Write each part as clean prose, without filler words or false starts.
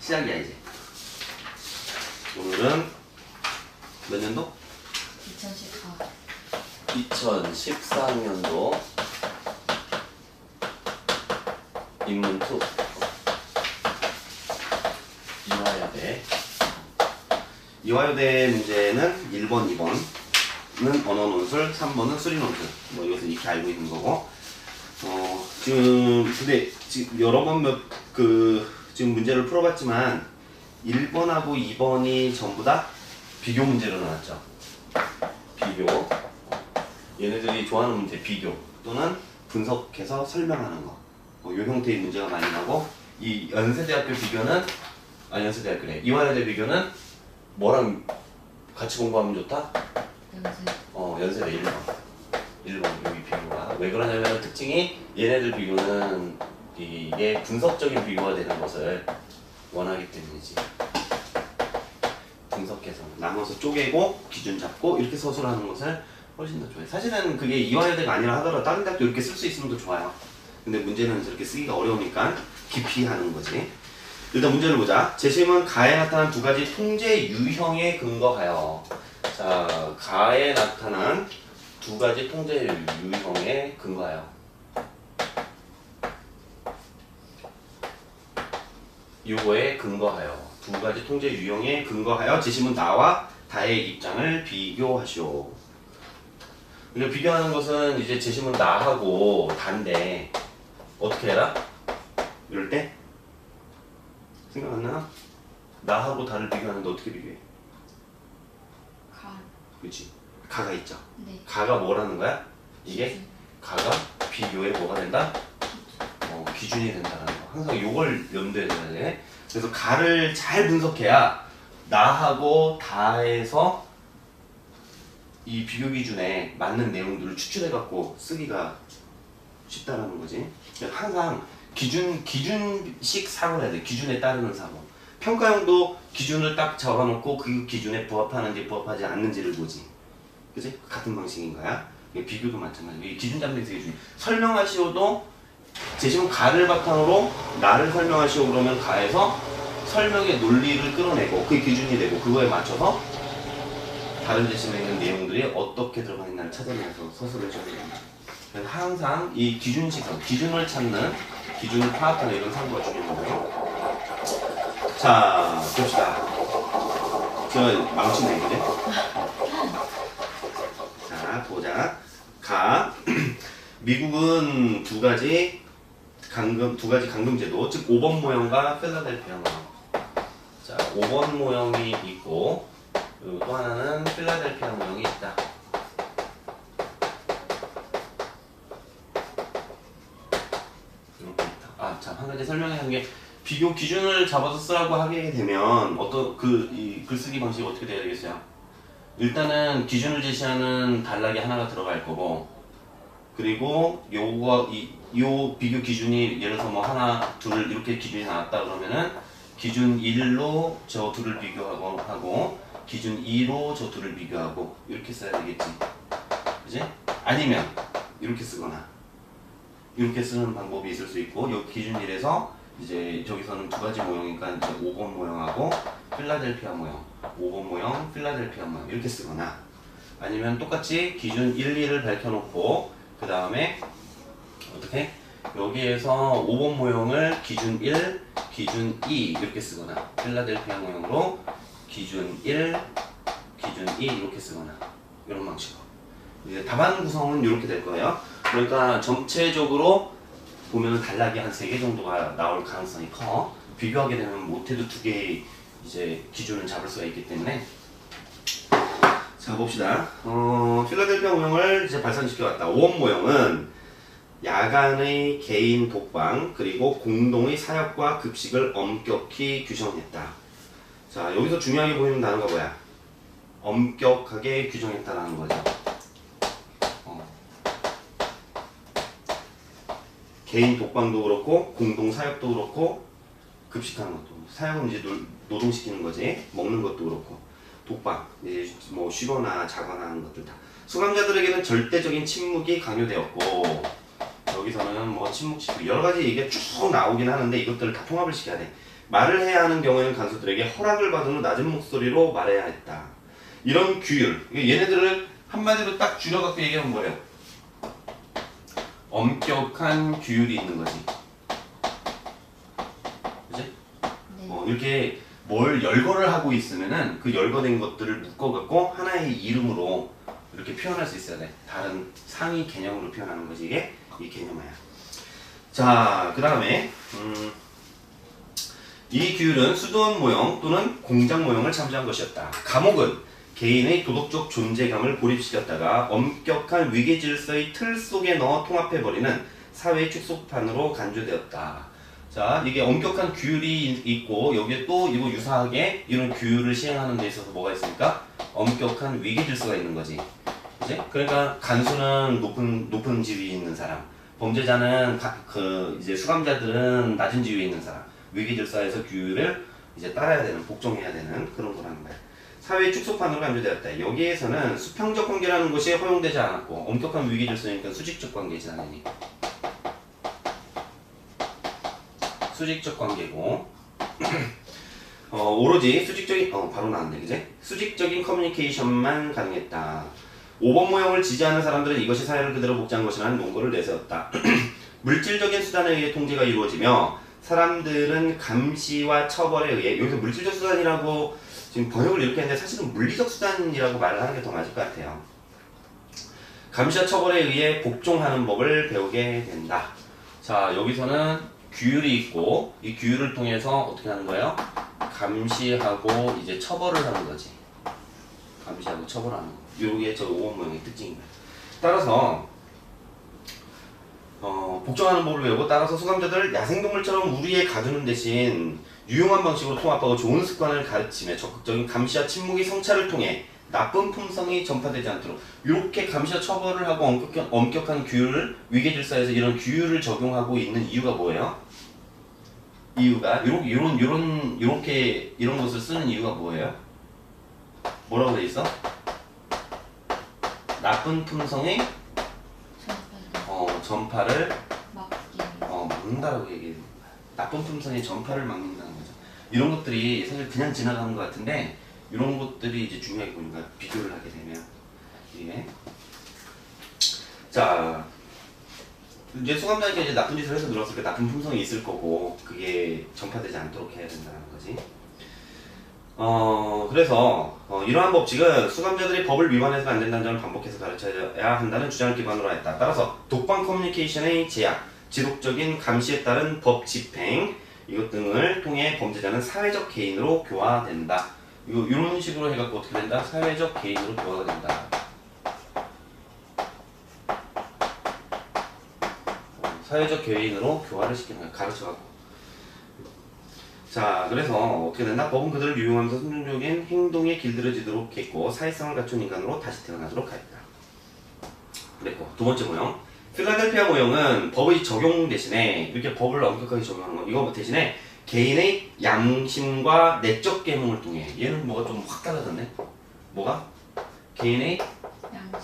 시작이야 이제. 오늘은 몇 년도? 2014학년도 인문 2 이화여대 문제는 1번, 2번은 언어 논술, 3번은 수리 논술. 뭐 이것은 이렇게 알고 있는 거고. 근데 지금 여러 번 지금 문제를 풀어봤지만 1번하고 2번이 전부 다 비교 문제로 나왔죠. 비교. 얘네들이 좋아하는 문제 비교 또는 분석해서 설명하는 거. 이 형태의 문제가 많이 나고, 이 연세대학교 비교는 연세대학교래. 이화여대 비교는 뭐랑 같이 공부하면 좋다? 연세대 1번 여기 비교가. 왜 그러냐면 특징이 얘네들 비교는 이게 분석적인 비교가 되는 것을 원하기 때문이지. 분석해서 나눠서 쪼개고 기준 잡고 이렇게 서술하는 것을 훨씬 더 좋아해. 사실은 그게 이화여대가 아니라 하더라도 다른 대학도 이렇게 쓸 수 있으면 더 좋아요. 근데 문제는 저렇게 쓰기가 어려우니까 깊이 하는 거지. 일단 문제를 보자. 재심은 가에 나타난 두 가지 통제 유형에 근거하여. 자, 가에 나타난 두 가지 통제 유형에 근거하여. 요거에 근거하여. 두 가지 통제 유형에 근거하여 재심은 나와 다의 입장을 비교하시오. 그러니까 비교하는 것은 이제 재심은 나하고 다인데 어떻게 해라? 이럴 때? 생각 안 나나? 나하고 다를 비교하는데 어떻게 비교해? 그렇지. 가가 있죠. 네. 가가 뭐라는 거야? 이게 가가 비교에 뭐가 된다? 기준이 된다는 거. 항상 요걸 염두에 둬야 돼. 그래서 가를 잘 분석해야 나하고 다에서 이 비교 기준에 맞는 내용들을 추출해갖고 쓰기가 쉽다라는 거지. 항상 기준식 사고를 해야 돼. 기준에 따르는 사고. 평가형도 기준을 딱 잡아놓고 그 기준에 부합하는지 부합하지 않는지를 보지. 그치? 같은 방식인 거야. 비교도 마찬가지고. 기준 잡는 게 되게 중요해. 설명하시오도 재심은 가를 바탕으로 나를 설명하시오 그러면 가에서 설명의 논리를 끌어내고 그게 기준이 되고 그거에 맞춰서 다른 재심에 있는 내용들이 어떻게 들어가 있나를 찾아내서 서술을 해줘야 됩니다. 그래서 항상 이 기준식, 기준을 찾는, 기준을 파악하는 이런 상부가 중요한 거고요. 자, 봅시다. 제가 망치네, 그래? 자, 보자. 가. 미국은 두 가지 감금제도, 즉 5번 모형과 필라델피아 모형. 자, 5번 모형이 있고, 그리고 또 하나는 필라델피아 모형이 있다. 한 가지 설명한 게 비교 기준을 잡아서 쓰라고 하게 되면 이 글쓰기 방식이 어떻게 돼야 되겠어요? 일단은 기준을 제시하는 단락이 하나가 들어갈 거고, 그리고 요 비교 기준이 예를 들어서 뭐 하나, 둘 이렇게 기준이 나왔다 그러면은 기준 1로 저 둘을 비교하고 기준 2로 저 둘을 비교하고 이렇게 써야 되겠지. 그지? 아니면 이렇게 쓰거나 이렇게 쓰는 방법이 있을 수 있고, 요 기준 1에서 이제 저기서는 두 가지 모형이니까 이제 5번 모형하고 필라델피아 모형, 5번 모형, 필라델피아 모형 이렇게 쓰거나, 아니면 똑같이 기준 1, 2를 밝혀놓고 그 다음에 어떻게? 여기에서 5번 모형을 기준 1, 기준 2 이렇게 쓰거나, 필라델피아 모형으로 기준 1, 기준 2 이렇게 쓰거나 이런 방식으로. 이제 답안 구성은 이렇게 될 거예요. 그러니까 전체적으로 보면 단락이 한 3개 정도가 나올 가능성이 커. 비교하게 되면 못해도 2개의 이제 기준을 잡을 수가 있기 때문에. 자, 봅시다. 필라델피아 모형을 이제 발산시켜 왔다. 5번 모형은 야간의 개인 독방 그리고 공동의 사역과 급식을 엄격히 규정했다. 자, 여기서 중요하게 보이는 단어가 뭐야? 엄격하게 규정했다라는 거죠. 개인 독방도 그렇고 공동 사역도 그렇고 급식하는 것도, 사역은 이제 노동시키는 거지. 먹는 것도 그렇고 독방, 이제 뭐 쉬거나 자거나 하는 것들 다. 수감자들에게는 절대적인 침묵이 강요되었고, 여기서는 뭐 침묵시키고 여러 가지 이게 쭉 나오긴 하는데 이것들을 다 통합을 시켜야 돼. 말을 해야 하는 경우에는 간수들에게 허락을 받은 후 낮은 목소리로 말해야 했다. 이런 규율, 얘네들을 한마디로 딱 줄여갖고 얘기하면 뭐래요? 엄격한 규율이 있는 거지. 그치? 네. 이렇게 뭘 열거를 하고 있으면은 그 열거된 것들을 묶어갖고 하나의 이름으로 이렇게 표현할 수 있어야 돼. 다른 상위 개념으로 표현하는 거지. 이게 이 개념이야. 자, 그 다음에 이 규율은 수도원 모형 또는 공장 모형을 참조한 것이었다. 감옥은 개인의 도덕적 존재감을 고립시켰다가 엄격한 위계 질서의 틀 속에 넣어 통합해버리는 사회의 축소판으로 간주되었다. 자, 이게 엄격한 규율이 있고 여기에 또 이거 유사하게 이런 규율을 시행하는 데 있어서 뭐가 있습니까? 엄격한 위계 질서가 있는 거지. 그치? 그러니까 간수는 높은 지위에 있는 사람, 범죄자는 이제 수감자들은 낮은 지위에 있는 사람, 위계 질서에서 규율을 이제 따라야 되는, 복종해야 되는 그런 거라는 거야. 사회의 축소판으로 간주되었다. 여기에서는 수평적 관계라는 것이 허용되지 않았고 엄격한 위계 질서니까 수직적 관계지 당연히. 수직적 관계고 오로지 수직적인 바로 나왔네 그제? 수직적인 커뮤니케이션만 가능했다. 5번 모형을 지지하는 사람들은 이것이 사회를 그대로 복제한 것이라는 논거를 내세웠다. 물질적인 수단에 의해 통제가 이루어지며 사람들은 감시와 처벌에 의해, 여기서 물질적 수단이라고 지금 번역을 이렇게 했는데 사실은 물리적 수단이라고 말을 하는 게 더 맞을 것 같아요. 감시와 처벌에 의해 복종하는 법을 배우게 된다. 자, 여기서는 규율이 있고 이 규율을 통해서 어떻게 하는 거예요? 감시하고 이제 처벌을 하는 거지. 감시하고 처벌하는 거. 요게 저 5번 모형의 특징입니다. 따라서 복종하는 법을 배우고 따라서 수감자들을 야생동물처럼 우리에 가두는 대신 유용한 방식으로 통합하고 좋은 습관을 가르치며 적극적인 감시와 침묵의 성찰을 통해 나쁜 품성이 전파되지 않도록 이렇게 감시와 처벌을 하고 엄격한 규율을 위계 질서에서 이런 규율을 적용하고 있는 이유가 뭐예요? 이유가 이렇게 이런 것을 쓰는 이유가 뭐예요? 뭐라고 돼 있어? 나쁜 품성의 전파를 막는다라고 얘기해요. 나쁜 품성의 전파를 막는다는 거죠. 이런 것들이 사실 그냥 지나가는 것 같은데 이런 것들이 이제 중요하게 보니까 비교를 하게 되면 이게 자 이제 수감자에게 이제 나쁜 짓을 해서 들어왔을 때 나쁜 품성이 있을 거고 그게 전파되지 않도록 해야 된다는 거지. 그래서 이러한 법칙은 수감자들이 법을 위반해서는 안 된다는 점을 반복해서 가르쳐야 한다는 주장을 기반으로 했다. 따라서 독방 커뮤니케이션의 제약, 지속적인 감시에 따른 법 집행 이것 등을 통해 범죄자는 사회적 개인으로 교화된다. 이런 식으로 해갖고 어떻게 된다? 사회적 개인으로 교화가 된다. 사회적 개인으로 교화를 시키는 거야. 가르쳐갖고. 자, 그래서 어떻게 된다? 법은 그들을 유용하면서 순종적인 행동에 길들여지도록 했고 사회성을 갖춘 인간으로 다시 태어나도록 하였다. 그랬고 두 번째 모형 필라델피아 모형은 법의 적용 대신에 이렇게 법을 엄격하게 적용하는 거 이거 대신에 개인의 양심과 내적 계몽을 통해 얘는 뭐가 좀 확 달라졌네? 뭐가? 개인의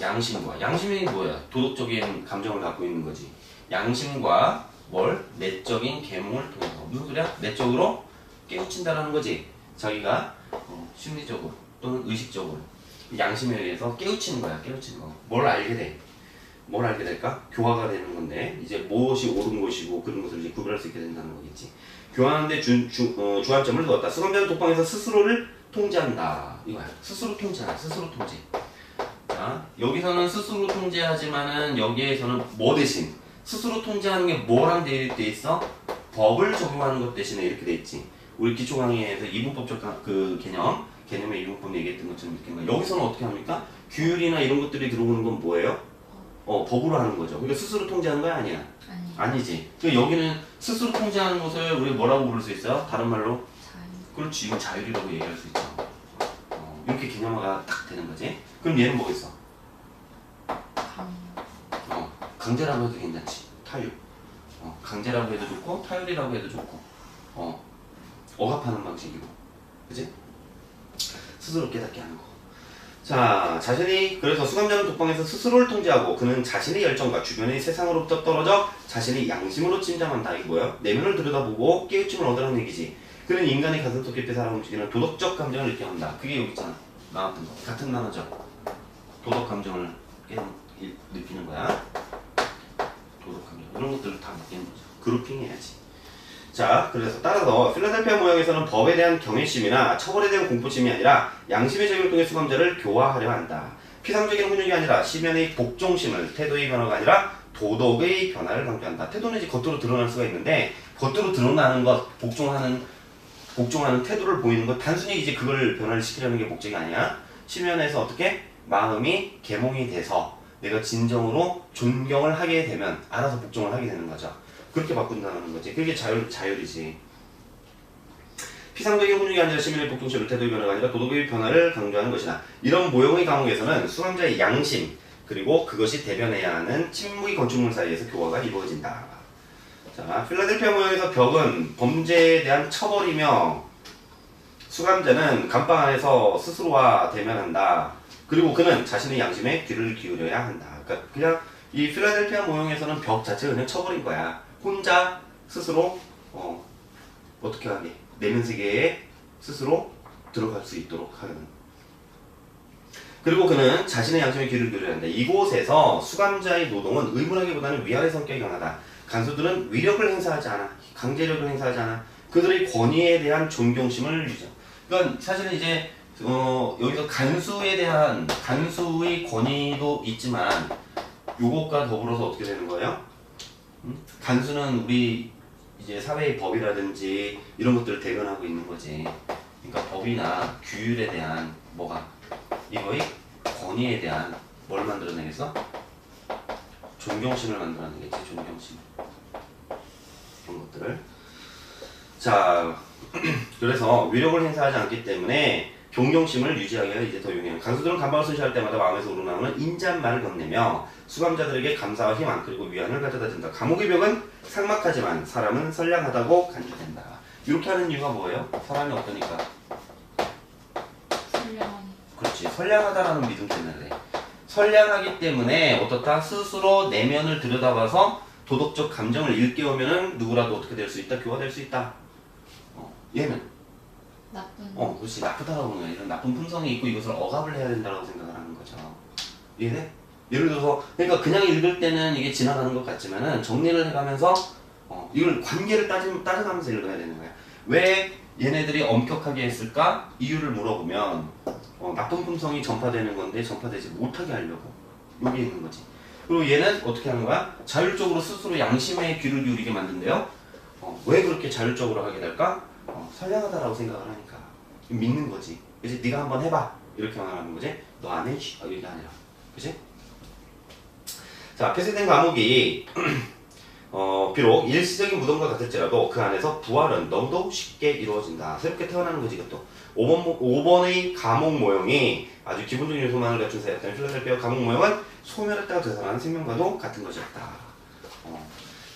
양심과 양심이 뭐야? 도덕적인 감정을 갖고 있는 거지. 양심과 뭘? 내적인 계몽을 통해서 무슨 소리야? 내적으로 깨우친다라는 거지. 자기가 심리적으로 또는 의식적으로 양심에 의해서 깨우치는 거야. 깨우치는 거. 뭘 알게 돼? 뭘 알게 될까? 교화가 되는 건데 이제 무엇이 옳은 것이고 그런 것을 이제 구별할 수 있게 된다는 거겠지. 교화하는데 주안점을 두었다. 수감자는 독방에서 스스로를 통제한다. 이거야. 스스로 통제하라. 스스로 통제. 자, 여기서는 스스로 통제하지만은 여기에서는 뭐 대신 스스로 통제하는 게 뭐랑 돼 있어? 법을 적용하는 것 대신에 이렇게 돼 있지. 우리 기초 강의에서 이분법적 그 개념의 이분법 얘기했던 것처럼 이렇게 여기서는 어떻게 합니까? 규율이나 이런 것들이 들어오는 건 뭐예요? 법으로 하는 거죠. 그러니까 스스로 통제하는 거야 아니야? 아니지. 그러니까 여기는 스스로 통제하는 것을 우리 뭐라고 부를 수 있어요? 다른 말로? 자유. 그렇지. 이건 자율이라고 얘기할 수 있죠. 이렇게 개념화가 딱 되는 거지. 그럼 얘는 뭐가 있어? 강제라고 해도 괜찮지. 타율. 강제라고 해도 좋고 타율이라고 해도 좋고 억압하는 방식이고 그치? 스스로 깨닫게 하는 거. 자, 그래서 수감자는 독방에서 스스로를 통제하고 그는 자신의 열정과 주변의 세상으로부터 떨어져 자신의 양심으로 침잠한다. 이게 뭐야? 내면을 들여다보고 깨우침을 얻으라는 얘기지. 그는 인간의 가슴 속 깊이 살아 움직이는 도덕적 감정을 느껴한다. 그게 여기 있잖아. 나왔던 거. 같은 단어죠. 도덕 감정을 느끼는 거야. 도덕 감정. 이런 것들을 다 느끼는 거죠. 그룹핑 해야지. 자, 그래서 따라서 필라델피아 모형에서는 법에 대한 경외심이나 처벌에 대한 공포심이 아니라 양심의 적용을 통해 수감자를 교화하려 한다. 피상적인 훈육이 아니라 시면의 복종심을, 태도의 변화가 아니라 도덕의 변화를 강조한다. 태도는 이제 겉으로 드러날 수가 있는데 겉으로 드러나는 것, 복종하는 태도를 보이는 것, 단순히 이제 그걸 변화를 시키려는 게 목적이 아니야. 시면에서 어떻게 마음이 계몽이 돼서 내가 진정으로 존경을 하게 되면 알아서 복종을 하게 되는 거죠. 그렇게 바꾼다는 거지. 그게 자율이지. 피상적인 훈육이 아니라 시민의 복종심을, 태도의 변화가 아니라 도덕의 변화를 강조하는 것이다. 이런 모형의 감옥에서는 수감자의 양심 그리고 그것이 대변해야 하는 침묵의 건축물 사이에서 교화가 이루어진다. 자, 필라델피아 모형에서 벽은 범죄에 대한 처벌이며 수감자는 감방 안에서 스스로와 대면한다. 그리고 그는 자신의 양심에 귀를 기울여야 한다. 그러니까 그냥 이 필라델피아 모형에서는 벽 자체가 그냥 처벌인 거야. 혼자 스스로 어떻게 하게 내면 세계에 스스로 들어갈 수 있도록 하는. 그리고 그는 자신의 양심에 귀를 기울여야 한다. 이곳에서 수감자의 노동은 의무라기보다는 위아래 성격이 강하다. 간수들은 위력을 행사하지 않아. 강제력을 행사하지 않아. 그들의 권위에 대한 존경심을 유지한다. 그러니까 사실은 이제 여기서 간수의 권위도 있지만 요것과 더불어서 어떻게 되는 거예요? 간수는 우리 이제 사회의 법이라든지 이런 것들을 대변하고 있는 거지. 그러니까 법이나 규율에 대한 이거의 권위에 대한 뭘 만들어내겠어? 존경심을 만들어내겠지. 존경심. 이런 것들을. 자, 그래서 위력을 행사하지 않기 때문에 존경심을 유지하기가 이제 더 용이해요. 간수들은 간방을 순시할 때마다 마음에서 우러나오는 인자말을 건네며 수감자들에게 감사와 희망 그리고 위안을 가져다 준다. 감옥의 벽은 삭막하지만 사람은 선량하다고 간주된다. 이렇게 하는 이유가 뭐예요? 사람이 어떠니까? 선량한. 그렇지. 선량하다라는 믿음 때문에 그래. 선량하기 때문에 어떻다? 스스로 내면을 들여다봐서 도덕적 감정을 일깨우면은 누구라도 어떻게 될 수 있다? 교화될 수 있다. 얘는 나쁜. 그렇지. 나쁘다라고 보는 거야. 이런 나쁜 품성이 있고 이것을 억압을 해야 된다고 생각을 하는 거죠. 이해돼? 예를 들어서 그러니까 그냥 읽을 때는 이게 지나가는 것 같지만은 정리를 해가면서 이걸 관계를 따져가면서 읽어야 되는 거야. 왜 얘네들이 엄격하게 했을까? 이유를 물어보면 나쁜 품성이 전파되는 건데 전파되지 못하게 하려고 여기 있는 거지. 그리고 얘는 어떻게 하는 거야? 자율적으로 스스로 양심의 귀를 기울이게 만든대요. 왜 그렇게 자율적으로 하게 될까? 선량하다라고 생각을 하니까 믿는 거지. 그치? 네가 한번 해봐 이렇게 말하는 거지. 너 안 해? 이게 아니라. 그치? 자, 폐쇄된 감옥이 비록 일시적인 무덤과 같을지라도 그 안에서 부활은 너무도 쉽게 이루어진다. 새롭게 태어나는 거지 이것도. 5번의 감옥 모형이 아주 기본적인 요소만을 갖춘 사였던 필라델피아 감옥 모형은 소멸했다가 되살아난 생명과도 같은 것이었다.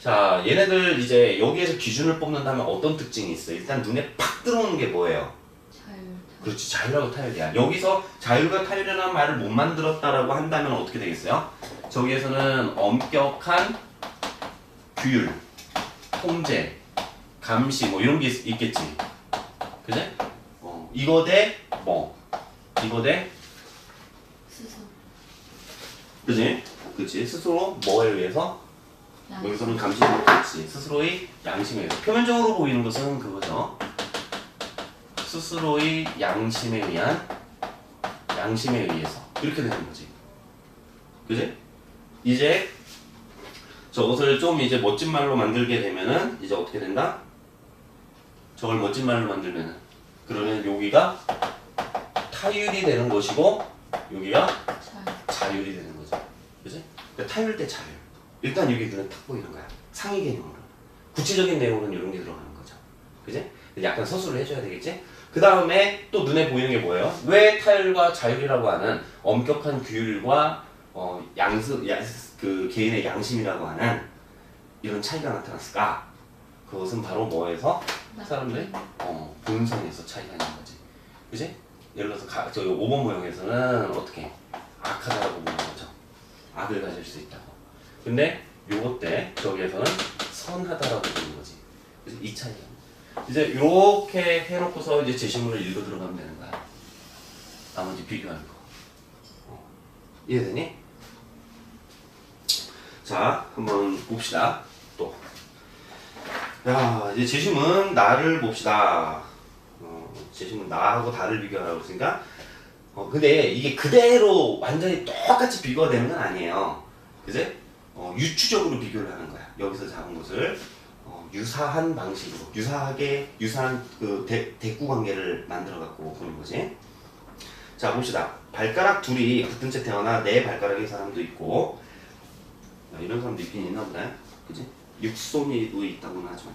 자, 얘네들 이제 여기에서 기준을 뽑는다면 어떤 특징이 있어? 일단 눈에 팍 들어오는 게 뭐예요? 자율. 그렇지, 자율하고 타율이야. 여기서 자율과 타율이라는 말을 못 만들었다라고 한다면 어떻게 되겠어요? 저기에서는 엄격한 규율, 통제, 감시 이런 게 있겠지. 그지? 이거 대 이거 대 스스로. 그지? 그치? 스스로 뭐에 의해서? 여기서는 감시를 못했지. 스스로의 양심에 의해서. 표면적으로 보이는 것은 그거죠. 스스로의 양심에 의해서. 이렇게 되는 거지. 그지? 이제 저것을 좀 이제 멋진 말로 만들게 되면은 이제 어떻게 된다? 저걸 멋진 말로 만들면은 그러면 여기가 타율이 되는 것이고 여기가 자율이 되는 거죠. 그지? 그러니까 타율 대 자율. 일단 여기 눈에 탁 보이는 거야. 상위 개념으로. 구체적인 내용은 이런 게 들어가는 거죠. 그지? 약간 서술을 해줘야 되겠지? 그 다음에 또 눈에 보이는 게 뭐예요? 왜 타율과 자율이라고 하는 엄격한 규율과 그 개인의 양심이라고 하는 이런 차이가 나타났을까? 그것은 바로 뭐에서? 사람들의 본성에서 차이가 있는 거지. 그지? 예를 들어서 저기 5번 모형에서는 어떻게? 악하다라고 보는 거죠. 악을 가질 수 있다고. 근데 요것 때 저기에서는 선하다라고 보는 거지. 그래서 이 차이가. 이제 이렇게 해놓고서 이제 제시문을 읽어 들어가면 되는 거야. 나머지 비교하는 거. 이해되니? 자, 한번 봅시다. 또. 야, 이제 제시문 나를 봅시다. 제시문 나하고 다를 비교하라고 했으니까. 근데 이게 그대로 완전히 똑같이 비교가 되는 건 아니에요. 그지? 유추적으로 비교를 하는 거야. 여기서 잡은 것을 유사한 방식으로, 유사한 그 대꾸 관계를 만들어 갖고 보는 거지. 자, 봅시다. 발가락 둘이 같은 채 태어나 네 발가락인 사람도 있고, 이런 사람도 있긴 있나 보다. 그지? 육손이도 있다고는 하지만.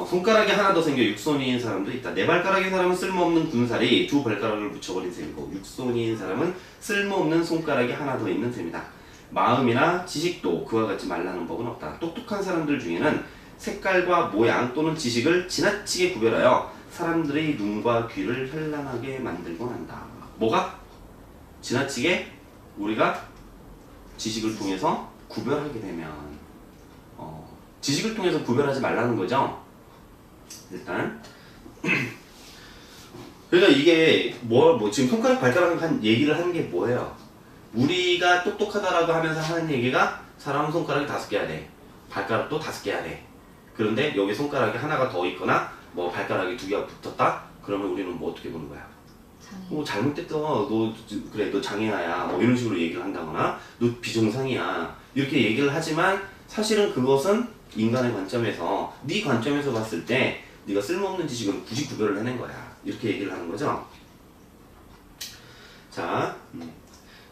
손가락이 하나 더 생겨 육손이인 사람도 있다. 네 발가락인 사람은 쓸모없는 군살이 두 발가락을 붙여버린 셈이고, 육손이인 사람은 쓸모없는 손가락이 하나 더 있는 셈이다. 마음이나 지식도 그와 같지 말라는 법은 없다. 똑똑한 사람들 중에는 색깔과 모양 또는 지식을 지나치게 구별하여 사람들의 눈과 귀를 현란하게 만들곤 한다. 뭐가? 지나치게 우리가 지식을 통해서 구별하게 되면 지식을 통해서 구별하지 말라는 거죠. 일단 그러니까 이게 지금 손가락 발가락 얘기를 하는 게 뭐예요? 우리가 똑똑하다라고 하면서 하는 얘기가 사람 손가락이 5개야 돼. 발가락도 5개야 돼. 그런데 여기 손가락이 하나가 더 있거나 뭐 발가락이 2개가 붙었다? 그러면 우리는 뭐 어떻게 보는 거야? 잘못됐다. 그래 너 장애아야. 뭐 이런 식으로 얘기를 한다거나 너 비정상이야. 이렇게 얘기를 하지만 사실은 그것은 인간의 관점에서 네 관점에서 봤을 때 네가 쓸모없는 지식을 굳이 구별을 해낸 거야. 이렇게 얘기를 하는 거죠. 자,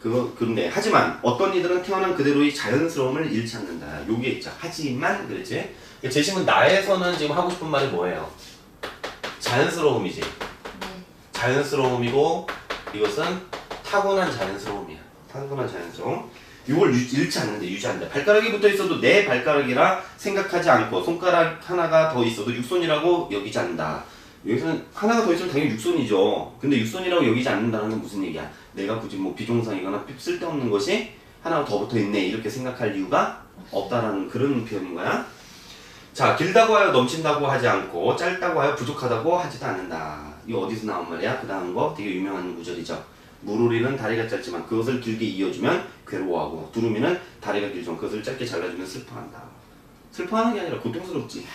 그런데 하지만 어떤 이들은 태어난 그대로의 자연스러움을 잃지 않는다. 요게 있죠. 하지만 그랬지. 제시문 나에서는 지금 하고 싶은 말이 뭐예요? 자연스러움이지. 자연스러움이고 이것은 타고난 자연스러움이야. 타고난 자연스러움. 이걸 잃지 않는데 유지한다. 발가락이 붙어 있어도 내 발가락이라 생각하지 않고 손가락 하나가 더 있어도 육손이라고 여기지 않는다. 여기서는 하나가 더 있으면 당연히 육손이죠. 근데 육손이라고 여기지 않는다는 건 무슨 얘기야? 내가 굳이 뭐 비정상이거나 쓸데없는 것이 하나가 더 붙어 있네 이렇게 생각할 이유가 없다라는 그런 표현인 거야. 자, 길다고 하여 넘친다고 하지 않고 짧다고 하여 부족하다고 하지도 않는다. 이거 어디서 나온 말이야? 그 다음 거 되게 유명한 구절이죠. 무로리는 다리가 짧지만 그것을 길게 이어주면 괴로워하고 두루미는 다리가 길지만 그것을 짧게 잘라주면 슬퍼한다. 슬퍼하는 게 아니라 고통스럽지.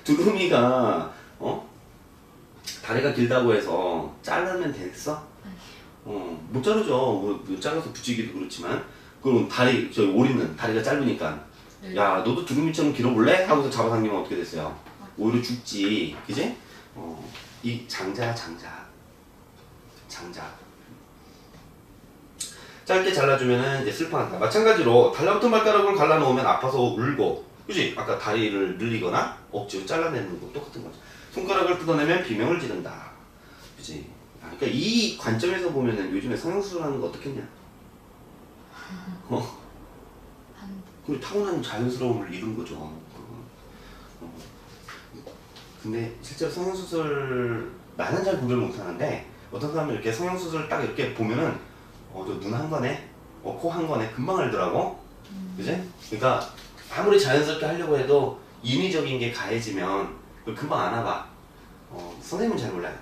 두루미가 다리가 길다고 해서 자르면 되겠어? 못 자르죠. 뭐 잘라서 붙이기도 그렇지만 그럼 오리는 다리가 짧으니까 야 너도 두루미처럼 길어볼래? 하고서 잡아당기면 어떻게 됐어요? 오히려 죽지. 그지? 이 장자 짧게 잘라주면은 이제 슬퍼한다. 마찬가지로 달라붙은 발가락을 갈라놓으면 아파서 울고, 그지? 아까 다리를 늘리거나 억지로 잘라내는 거 똑같은 거죠. 손가락을 뜯어내면 비명을 지른다. 그지? 그러니까 이 관점에서 보면은 요즘에 성형수술하는 거 어떻겠냐? 그 타고난 자연스러움을 잃은 거죠. 근데 실제로 성형수술 나는 잘 구별 못하는데 어떤 사람은 이렇게 성형수술 딱 이렇게 보면은 저 눈 한 거네, 코 한 거네 금방 알더라고. 그지? 그러니까 아무리 자연스럽게 하려고 해도 인위적인 게 가해지면 그걸 금방 안 와봐. 선생님은 잘 몰라요.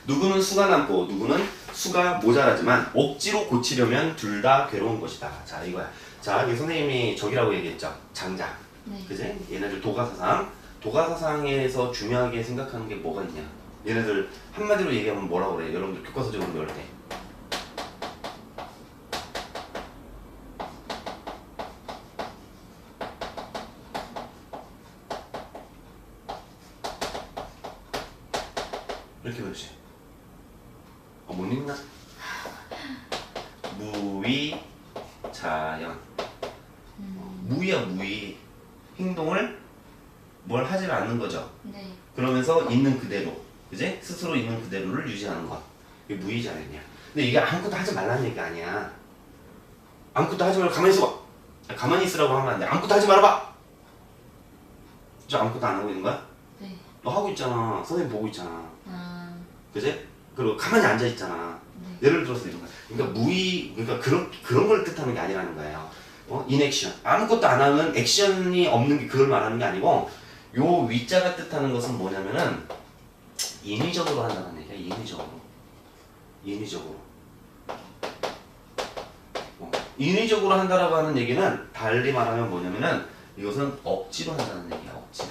누구는 수가 남고 누구는 수가 모자라지만 억지로 고치려면 둘 다 괴로운 것이다. 자 이거야. 자 여기 선생님이 저기라고 얘기했죠. 장자. 네. 그지? 얘네들 도가사상. 도가사상에서 중요하게 생각하는 게 뭐가 있냐? 얘네들 한마디로 얘기하면 뭐라고 그래? 여러분들 교과서적으로 배울 때. 이렇게 배우지. 못 읽나? 무위, 자연. 무위야 무위. 행동을 뭘 하지 않는 거죠. 네. 그러면서 있는 그대로, 그지? 스스로 있는 그대로를 유지하는 것. 이게 무위자연이야. 근데 이게 아무것도 하지 말라는 얘기가 아니야. 아무것도 하지 말고 가만히 있어봐. 가만히 있으라고 하면 안 돼. 아무것도 하지 말아봐. 저 아무것도 안 하고 있는 거야? 네. 너 하고 있잖아. 선생님 보고 있잖아. 그지? 그리고 가만히 앉아 있잖아. 네. 예를 들어서 이런 거야. 그러니까 무의, 그러니까 그런 걸 뜻하는 게 아니라는 거예요. 인액션. 아무것도 안 하면 액션이 없는 게 그걸 말하는 게 아니고, 요 위자가 뜻하는 것은 뭐냐면은 인위적으로 한다는 얘기야. 인위적으로. 인위적으로 한다라고 하는 얘기는 달리 말하면 뭐냐면은 이것은 억지로 한다는 얘기야. 억지로.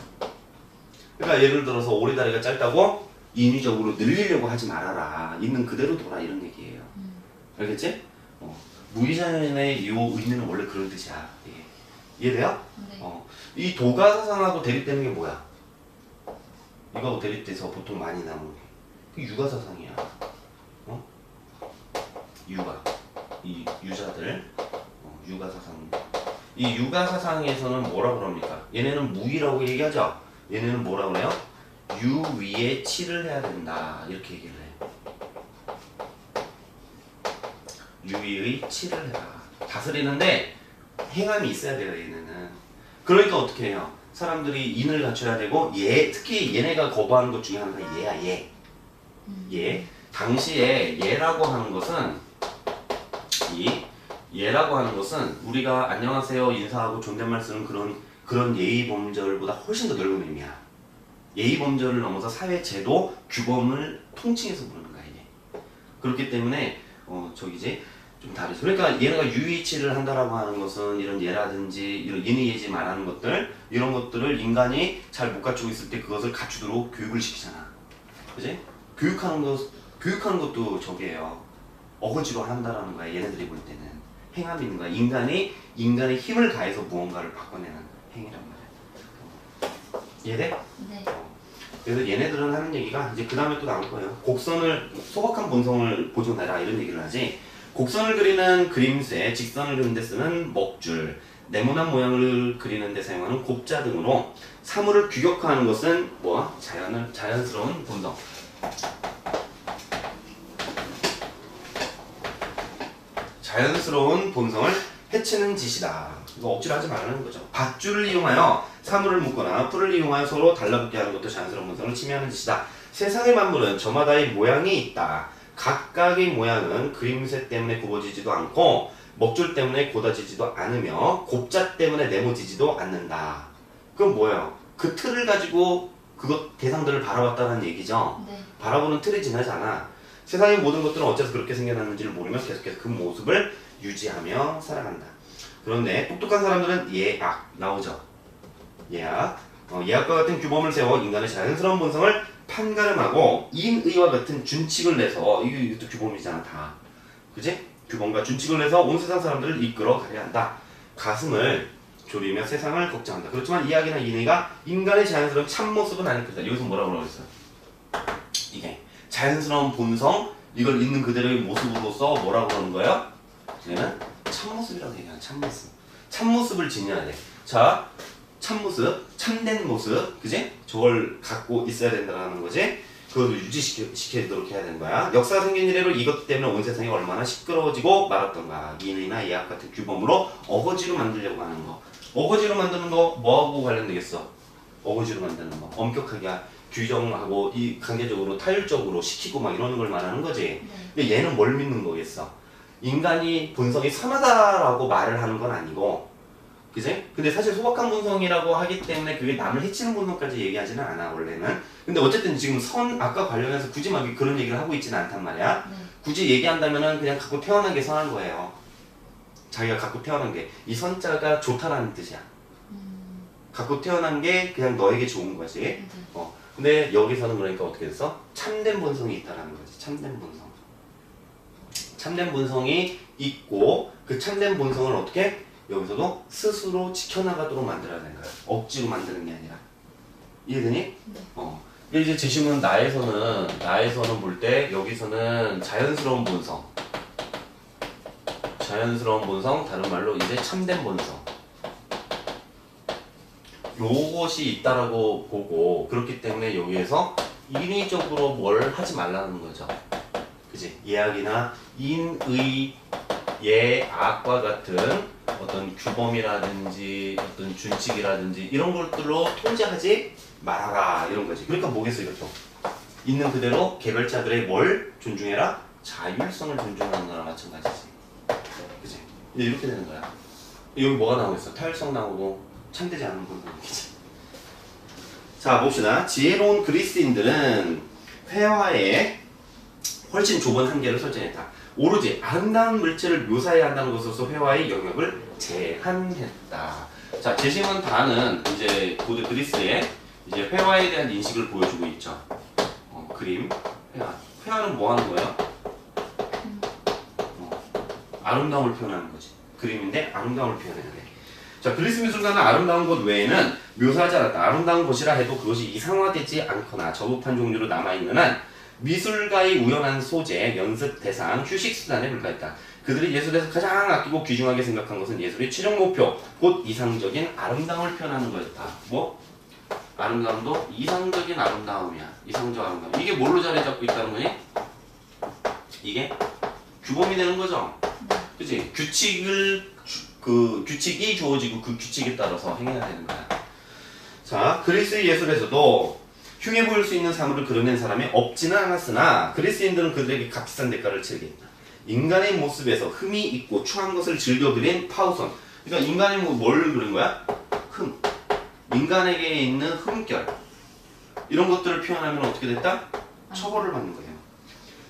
그러니까 예를 들어서 오리다리가 짧다고 인위적으로 늘리려고 하지 말아라. 있는 그대로 둬라 이런 얘기예요. 알겠지? 무의자연의 이 의미는 원래 그런 뜻이야. 예. 이해돼요? 네. 이 도가사상하고 대립되는 게 뭐야? 이거하고 대립돼서 보통 많이 나오는 게 육아사상이야. 육아. 이 유자들. 육아사상. 이 육아사상에서는 뭐라 그럽니까? 얘네는 무위라고 얘기하죠? 얘네는 뭐라 그래요? 유 위에 치를 해야 된다. 이렇게 얘기를 해. 유위의 치를 해라. 다스리는데 행함이 있어야 돼요. 얘네는. 그러니까 어떻게 해요? 사람들이 인을 갖춰야 되고 특히 얘네가 거부하는 것 중에 하나가 얘야. 얘. 당시에 얘라고 하는 것은 얘라고 하는 것은 우리가 안녕하세요 인사하고 존댓말 쓰는 그런 예의 범절보다 훨씬 더 넓은 의미야. 예의 범절을 넘어서 사회 제도 규범을 통칭해서 부르는 거야 이게. 그렇기 때문에 좀 다르죠. 그러니까 얘네가 유의치를 한다라고 하는 것은 이런 예라든지 이런 인의예지 말하는 것들 이런 것들을 인간이 잘 못 갖추고 있을 때 그것을 갖추도록 교육을 시키잖아. 그지? 교육하는 것도 저게요. 어거지로 한다라는 거야. 얘네들이 볼 때는 행함이 있는 거야. 인간의 힘을 가해서 무언가를 바꿔내는 행위란 말이야. 이해돼? 네. 그래서 얘네들은 하는 얘기가 이제 그 다음에 또 나올 거예요. 소박한 본성을 보존해라 이런 얘기를 하지. 곡선을 그리는 그림새, 직선을 그리는 데 쓰는 먹줄, 네모난 모양을 그리는 데 사용하는 곱자 등으로 사물을 규격화하는 것은 뭐? 자연스러운 본성. 자연스러운 본성을 해치는 짓이다. 이거 억지로 하지 말라는 거죠. 밧줄을 이용하여 사물을 묶거나 풀을 이용하여 서로 달라붙게 하는 것도 자연스러운 본성을 침해하는 짓이다. 세상의 만물은 저마다의 모양이 있다. 각각의 모양은 그림새 때문에 굽어지지도 않고 먹줄 때문에 고다지지도 않으며 곱자 때문에 네모지지도 않는다. 그건 뭐예요? 그 틀을 가지고 그것 대상들을 바라봤다는 얘기죠. 네. 바라보는 틀이 지나지 않아. 세상의 모든 것들은 어째서 그렇게 생겨났는지를 모르면 계속해서 그 모습을 유지하며 살아간다. 그런데 똑똑한 사람들은 예악 나오죠. 예악과 같은 규범을 세워 인간의 자연스러운 본성을 판가름하고 인의와 같은 준칙을 내서 이것도 규범이잖아 다. 그지? 규범과 준칙을 내서 온 세상 사람들을 이끌어 가려 한다. 가슴을 졸이며 세상을 걱정한다. 그렇지만 이야기나 인의가 인간의 자연스러운 참모습은 아닐 것이다. 여기서 뭐라고 그러겠어요? 이게 자연스러운 본성 이걸 있는 그대로의 모습으로서 뭐라고 그러는 거예요? 얘는 참모습이라고 얘기하는 참모습. 참모습을 지녀야 돼. 자, 참모습, 참된 모습, 그지? 저걸 갖고 있어야 된다는 거지. 그걸 유지시키도록 해야 되는 거야. 역사가 생긴 이래로 이것 때문에 온 세상이 얼마나 시끄러워지고 말았던가. 인의나 예악 같은 규범으로 어거지로 만들려고 하는 거. 어거지로 만드는 거 뭐하고 관련되겠어? 어거지로 만드는 거. 엄격하게 규정하고 이 강제적으로 타율적으로 시키고 막 이러는 걸 말하는 거지. 네. 근데 얘는 뭘 믿는 거겠어? 인간이 본성이 선하다라고 말을 하는 건 아니고, 그지? 근데 사실 소박한 본성이라고 하기 때문에 그게 남을 해치는 본성까지 얘기하지는 않아 원래는. 근데 어쨌든 지금 아까 관련해서 굳이 막 그런 얘기를 하고 있지는 않단 말이야. 네. 굳이 얘기한다면은 그냥 갖고 태어난 게 선한 거예요. 자기가 갖고 태어난 게 이 선자가 좋다라는 뜻이야. 갖고 태어난 게 그냥 너에게 좋은 거지. 네. 근데 여기서는 그러니까 어떻게 됐어? 참된 본성이 있다라는 거지. 참된 본성. 참된 본성이 있고 그 참된 본성을 어떻게? 여기서도 스스로 지켜나가도록 만들어야 되는 거야. 억지로 만드는 게 아니라. 이해되니? 네. 근데 이제 제시문 나에서는 볼 때 여기서는 자연스러운 본성. 자연스러운 본성, 다른 말로 이제 참된 본성. 요것이 있다라고 보고 그렇기 때문에 여기에서 인위적으로 뭘 하지 말라는 거죠. 그지? 예악이나 인의, 예악과 같은 어떤 규범이라든지 어떤 준칙이라든지 이런 것들로 통제하지 말아라 이런 거지. 그러니까 뭐겠어 이것도? 있는 그대로 개별자들의 뭘 존중해라? 자율성을 존중하는 거랑 마찬가지지. 그지? 이렇게 되는 거야. 여기 뭐가 나오고 있어? 타율성 나오고 참되지 않은 부분이지. 자 봅시다. 지혜로운 그리스인들은 회화에 훨씬 좁은 한계를 설정했다. 오로지 아름다운 물질을 묘사해야 한다는 것으로서 회화의 영역을 제한했다. 자, 제시문 다는 이제 고대 그리스의 이제 회화에 대한 인식을 보여주고 있죠. 그림, 회화. 회화는 뭐 하는 거예요? 아름다움을 표현하는 거지. 그림인데 아름다움을 표현해야 돼. 자, 그리스 미술가는 아름다운 것 외에는 묘사하지 않았다. 아름다운 것이라 해도 그것이 이상화되지 않거나 저급한 종류로 남아있는 한 미술가의 우연한 소재, 연습 대상, 휴식 수단에 불과했다. 그들이 예술에서 가장 아끼고 귀중하게 생각한 것은 예술의 최종 목표, 곧 이상적인 아름다움을 표현하는 거였다. 뭐? 아름다움도 이상적인 아름다움이야. 이상적 아름다움. 이게 뭘로 자리 잡고 있다는 거니? 이게 규범이 되는 거죠. 그치? 규칙이 주어지고 그 규칙에 따라서 행해야 되는 거야. 자, 그리스 예술에서도 흉해 보일 수 있는 사물을 그려낸 사람이 없지는 않았으나 그리스인들은 그들에게 값비싼 대가를 치르게 했다. 인간의 모습에서 흠이 있고 추한 것을 즐겨 그린 파우선. 그러니까 인간이 뭘 그린 거야? 흠. 인간에게 있는 흠결. 이런 것들을 표현하면 어떻게 됐다? 처벌을 받는 거예요.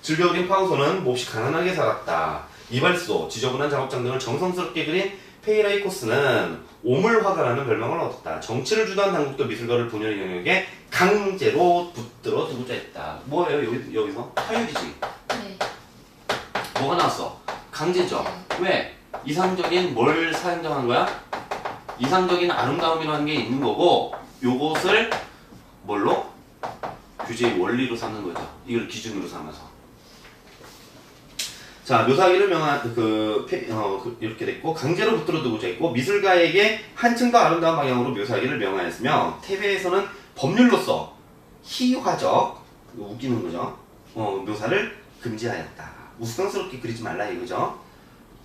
즐겨 그린 파우선은 몹시 가난하게 살았다. 이발소, 지저분한 작업장 등을 정성스럽게 그린 페이라이코스는 오물화가라는 별명을 얻었다. 정치를 주도한 당국도 미술가를 본연의 영역에 강제로 붙들어 두고자 했다. 뭐예요? 여기서? 타율이지. 네. 뭐가 나왔어? 강제죠. 왜? 이상적인 뭘 사용한 거야? 이상적인 아름다움이라는 게 있는 거고 요것을 뭘로? 규제의 원리로 삼는 거죠. 이걸 기준으로 삼아서. 자, 묘사하기를 이렇게 됐고 강제로 붙들어 두고자 했고 미술가에게 한층 더 아름다운 방향으로 묘사하기를 명하였으며 태베에서는 법률로서 희화적 웃기는 거죠. 묘사를 금지하였다. 우스꽝스럽게 그리지 말라 이거죠.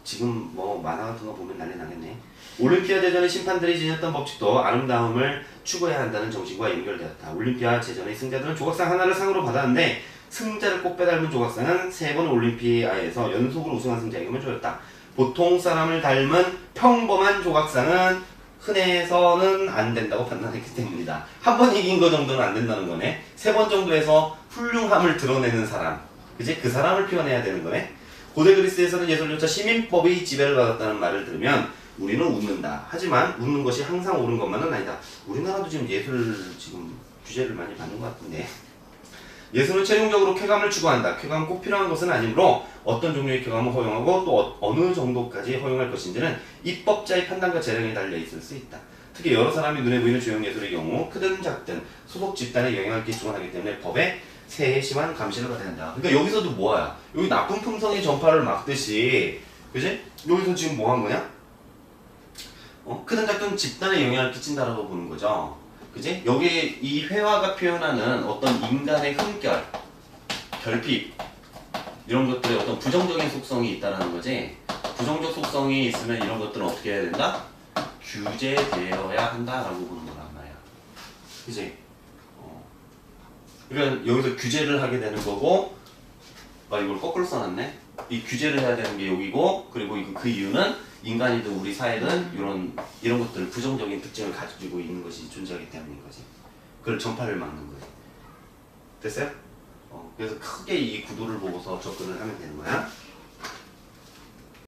지금 뭐 만화 같은 거 보면 난리 나겠네. 올림피아 대전의 심판들이 지녔던 법칙도 아름다움을 추구해야 한다는 정신과 연결되었다. 올림피아 제전의 승자들은 조각상 하나를 상으로 받았는데 승자를 꼭 빼닮은 조각상은 3번 올림피아에서 연속으로 우승한 승자에게만 주었다. 보통 사람을 닮은 평범한 조각상은 흔해서는 안 된다고 판단했기 때문이다. 한 번 이긴 거 정도는 안 된다는 거네. 3번 정도에서 훌륭함을 드러내는 사람, 그지? 그 사람을 표현해야 되는 거네. 고대 그리스에서는 예술조차 시민법의 지배를 받았다는 말을 들으면 우리는 웃는다. 하지만 웃는 것이 항상 옳은 것만은 아니다. 우리나라도 지금 예술 규제를 많이 받는 것 같은데. 예술은 최종적으로 쾌감을 추구한다. 쾌감은 꼭 필요한 것은 아니므로 어떤 종류의 쾌감을 허용하고 또 어느 정도까지 허용할 것인지는 입법자의 판단과 재량에 달려 있을 수 있다. 특히 여러 사람이 눈에 보이는 주요 예술의 경우 크든 작든 소속 집단에 영향을 끼치곤 하기 때문에 법에 세심한 감시를 받아야 한다. 그러니까 여기서도 뭐야? 여기 나쁜 품성의 전파를 막듯이, 그지? 여기서 지금 뭐 한 거냐? 크든 작든 집단에 영향을 끼친다라고 보는 거죠. 그지? 여기 이 회화가 표현하는 어떤 인간의 흠결, 결핍 이런 것들의 어떤 부정적인 속성이 있다는 거지. 부정적 속성이 있으면 이런 것들은 어떻게 해야 된다? 규제되어야 한다라고 보는 거란 말이야. 그지? 그러니까 여기서 규제를 하게 되는 거고, 이걸 거꾸로 써놨네. 이 규제를 해야 되는 게 여기고, 그리고 그 이유는 인간이든 우리 사회든 이런 것들 부정적인 특징을 가지고 있는 것이 존재하기 때문인 거지. 그걸 전파를 막는 거지. 됐어요? 그래서 크게 이 구도를 보고서 접근을 하면 되는 거야.